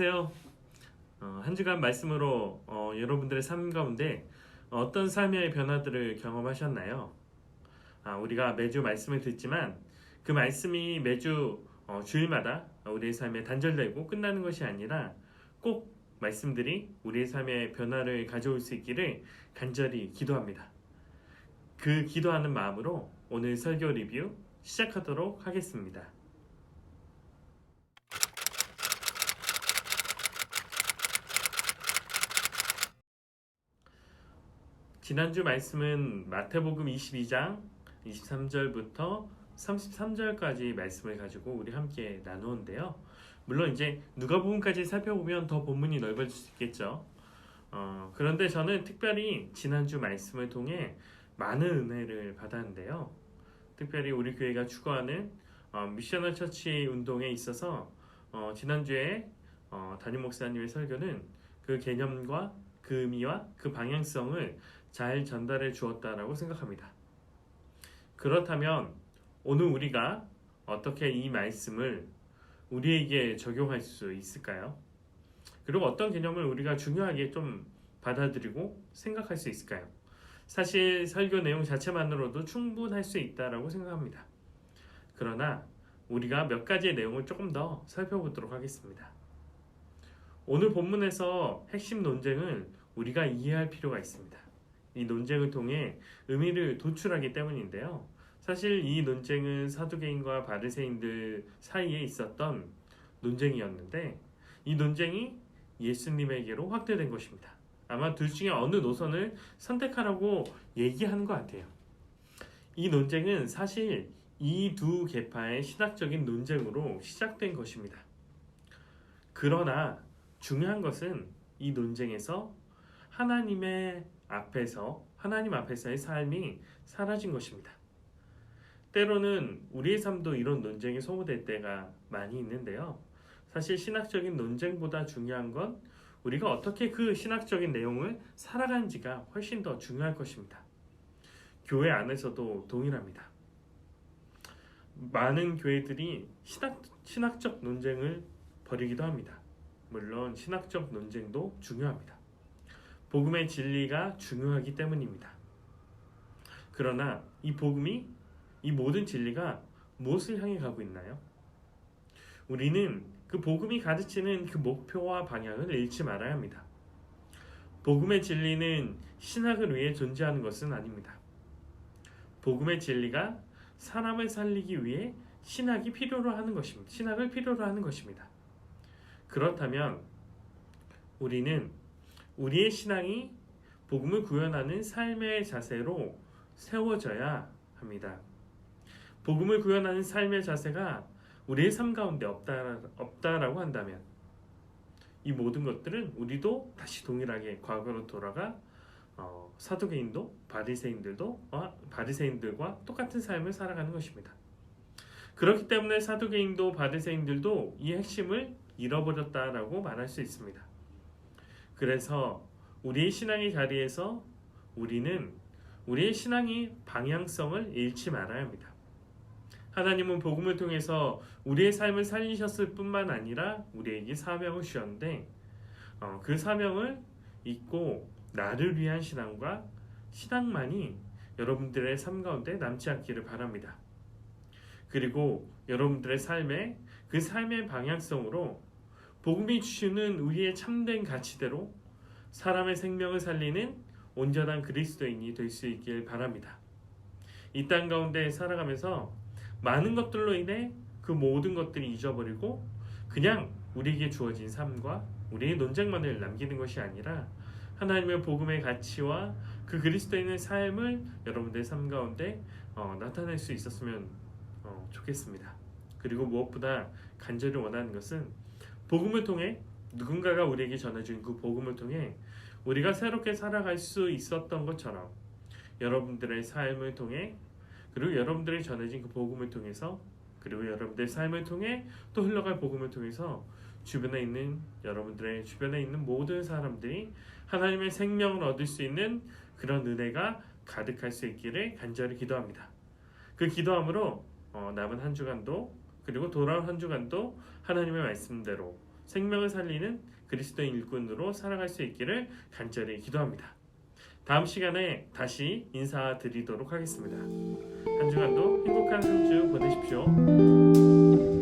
안녕하세요. 한 주간 말씀으로 여러분들의 삶 가운데 어떤 삶의 변화들을 경험하셨나요? 우리가 매주 말씀을 듣지만 그 말씀이 매주 주일마다 우리의 삶에 단절되고 끝나는 것이 아니라 꼭 말씀들이 우리의 삶에 변화를 가져올 수 있기를 간절히 기도합니다. 그 기도하는 마음으로 오늘 설교 리뷰 시작하도록 하겠습니다. 지난주 말씀은 마태복음 22장 23절부터 33절까지 말씀을 가지고 우리 함께 나누었는데요. 물론 이제 누가복음까지 살펴보면 더 본문이 넓어질 수 있겠죠. 그런데 저는 특별히 지난주 말씀을 통해 많은 은혜를 받았는데요. 특별히 우리 교회가 추구하는 미셔널 처치 운동에 있어서 지난주에 담임 목사님의 설교는 그 개념과 그 의미와 그 방향성을 잘 전달해 주었다라고 생각합니다. 그렇다면 오늘 우리가 어떻게 이 말씀을 우리에게 적용할 수 있을까요? 그리고 어떤 개념을 우리가 중요하게 좀 받아들이고 생각할 수 있을까요? 사실 설교 내용 자체만으로도 충분할 수 있다라고 생각합니다. 그러나 우리가 몇 가지의 내용을 조금 더 살펴보도록 하겠습니다. 오늘 본문에서 핵심 논쟁을 우리가 이해할 필요가 있습니다. 이 논쟁을 통해 의미를 도출하기 때문인데요. 사실 이 논쟁은 사두개인과 바리새인들 사이에 있었던 논쟁이었는데 이 논쟁이 예수님에게로 확대된 것입니다. 아마 둘 중에 어느 노선을 선택하라고 얘기하는 것 같아요. 이 논쟁은 사실 이 두 계파의 신학적인 논쟁으로 시작된 것입니다. 그러나 중요한 것은 이 논쟁에서 하나님 앞에서의 삶이 사라진 것입니다. 때로는 우리의 삶도 이런 논쟁에 소모될 때가 많이 있는데요. 사실 신학적인 논쟁보다 중요한 건 우리가 어떻게 그 신학적인 내용을 살아가는지가 훨씬 더 중요할 것입니다. 교회 안에서도 동일합니다. 많은 교회들이 신학적 논쟁을 벌이기도 합니다. 물론 신학적 논쟁도 중요합니다. 복음의 진리가 중요하기 때문입니다. 그러나 이 모든 진리가 무엇을 향해 가고 있나요? 우리는 그 복음이 가르치는 그 목표와 방향을 잃지 말아야 합니다. 복음의 진리는 신학을 위해 존재하는 것은 아닙니다. 복음의 진리가 사람을 살리기 위해 신학을 필요로 하는 것입니다. 그렇다면 우리는 우리의 신앙이 복음을 구현하는 삶의 자세로 세워져야 합니다. 복음을 구현하는 삶의 자세가 우리의 삶 가운데 없다라고 한다면 이 모든 것들은 우리도 다시 동일하게 과거로 돌아가 사두개인도 바리새인들과 똑같은 삶을 살아가는 것입니다. 그렇기 때문에 사두개인도 바리새인들도 이 핵심을 잃어버렸다라고 말할 수 있습니다. 그래서 우리의 신앙의 자리에서 우리는 우리의 신앙의 방향성을 잃지 말아야 합니다. 하나님은 복음을 통해서 우리의 삶을 살리셨을 뿐만 아니라 우리에게 사명을 주셨는데 그 사명을 잊고 나를 위한 신앙만이 여러분들의 삶 가운데 남지 않기를 바랍니다. 그리고 여러분들의 그 삶의 방향성으로 복음이 주시는 우리의 참된 가치대로 사람의 생명을 살리는 온전한 그리스도인이 될 수 있길 바랍니다. 이 땅 가운데 살아가면서 많은 것들로 인해 그 모든 것들이 잊어버리고 그냥 우리에게 주어진 삶과 우리의 논쟁만을 남기는 것이 아니라 하나님의 복음의 가치와 그 그리스도인의 삶을 여러분들의 삶 가운데 나타낼 수 있었으면 좋겠습니다. 그리고 무엇보다 간절히 원하는 것은 복음을 통해 누군가가 우리에게 전해준 그 복음을 통해 우리가 새롭게 살아갈 수 있었던 것처럼 여러분들의 삶을 통해 그리고 여러분들이 전해진 그 복음을 통해서 그리고 여러분들의 삶을 통해 또 흘러갈 복음을 통해서 여러분들의 주변에 있는 모든 사람들이 하나님의 생명을 얻을 수 있는 그런 은혜가 가득할 수 있기를 간절히 기도합니다. 그 기도함으로 남은 한 주간도 그리고 돌아온 한 주간도 하나님의 말씀대로 생명을 살리는 그리스도인 일꾼으로 살아갈 수 있기를 간절히 기도합니다. 다음 시간에 다시 인사드리도록 하겠습니다. 한 주간도 행복한 한 주 보내십시오.